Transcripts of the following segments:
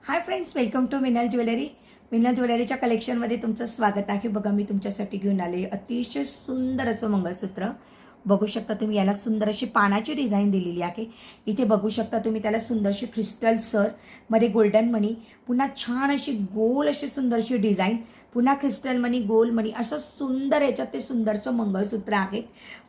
High friends, welcome to Minal jewellery. Minal ज्वेलरीच्या कलेक्शनमध्ये तुमचं स्वागत आहे. बघा, मी तुमच्यासाठी घेऊन आले अतिशय सुंदर असं मंगळसूत्र. बघू शकता तुम्ही, याला सुंदर अशी पानाची डिझाईन दिलेली आहे. इथे बघू शकता तुम्ही, त्याला सुंदरशी क्रिस्टल सर मध्ये गोल्डन मणी, पुन्हा छान अशी गोल अशी सुंदरशी डिझाईन, पुन्हा क्रिस्टल मणी, गोल मणी, असं सुंदर याच्यात ते सुंदरचं मंगळसूत्र आहे.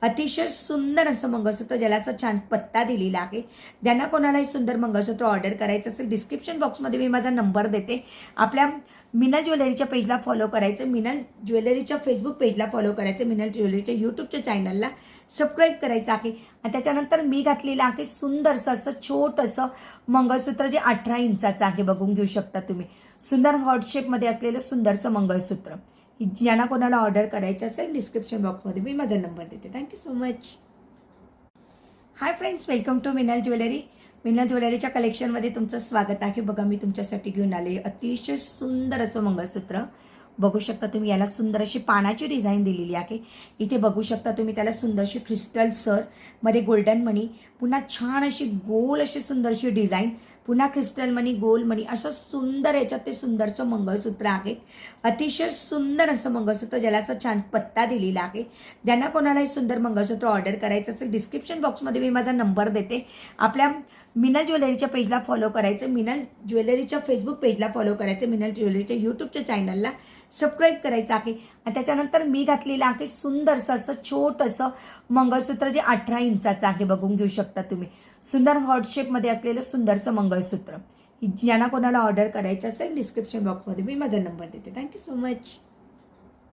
अतिशय सुंदर असं मंगळसूत्र, ज्याला असं छान पत्ता दिलेला आहे. ज्यांना कोणालाही सुंदर मंगळसूत्र ऑर्डर करायचं असेल, डिस्क्रिप्शन बॉक्समध्ये मी माझा नंबर देते. आपल्या मिनल ज्वेलरीच्या पेजला फॉलो करायचं, मिनल ज्वेलरीच्या फेसबुक पेजला फॉलो करायचं, मिनल ज्वेलरीच्या यूट्यूबच्या चॅनलला सबस्क्राईब करायचं आहे. आणि त्याच्यानंतर मी घातलेलं आहे सुंदरसं असं छोटंसं मंगळसूत्र, जे 18 इंचाचं आहे. बघून घेऊ शकता तुम्ही, सुंदर हॉट शेपमध्ये असलेलं सुंदरचं मंगळसूत्र. ज्यांना कोणाला ऑर्डर करायचं असेल, डिस्क्रिप्शन बॉक्समध्ये मी माझा नंबर देते. Thank you so much. Hi friends, welcome to Minal jewellery. Minal ज्वेलरीच्या कलेक्शनमध्ये तुमचं स्वागत आहे. बघा, मी तुमच्यासाठी घेऊन आले अतिशय सुंदर असं मंगळसूत्र. बघू शकता तुम्ही, याला सुंदर अशी पानाची डिझाईन दिलेली आहे. इथे बघू शकता तुम्ही, त्याला सुंदरशी क्रिस्टल सर मध्ये गोल्डन मणी, पुन्हा छान अशी गोल अशी सुंदरशी डिझाईन, पुन्हा क्रिस्टल मणी, गोल मणी, असं सुंदर याच्यात ते सुंदरचं मंगळसूत्र आहे. अतिशय सुंदर असं मंगळसूत्र, ज्याला असं छान पत्ता दिलेला आहे. ज्यांना कोणालाही सुंदर मंगळसूत्र ऑर्डर करायचं असेल, डिस्क्रिप्शन बॉक्समध्ये मी माझा नंबर देते. आपल्या मिनल ज्वेलरीच्या पेजला फॉलो करायचं, मिनल ज्वेलरीच्या फेसबुक पेजला फॉलो करायचं, मिनल ज्वेलरीच्या यूट्यूबच्या चॅनलला सबस्क्राईब करायचं आहे. आणि त्याच्यानंतर मी घातलेलं आहे सुंदरसं असं छोटंसं मंगळसूत्र, जे 18 इंचाचं आहे. बघून घेऊ शकता तुम्ही, सुंदर हॉट शेपमध्ये असलेलं सुंदरचं मंगळसूत्र. ज्यांना कोणाला ऑर्डर करायचं असेल, डिस्क्रिप्शन बॉक्समध्ये मी माझा नंबर देते. Thank you so much.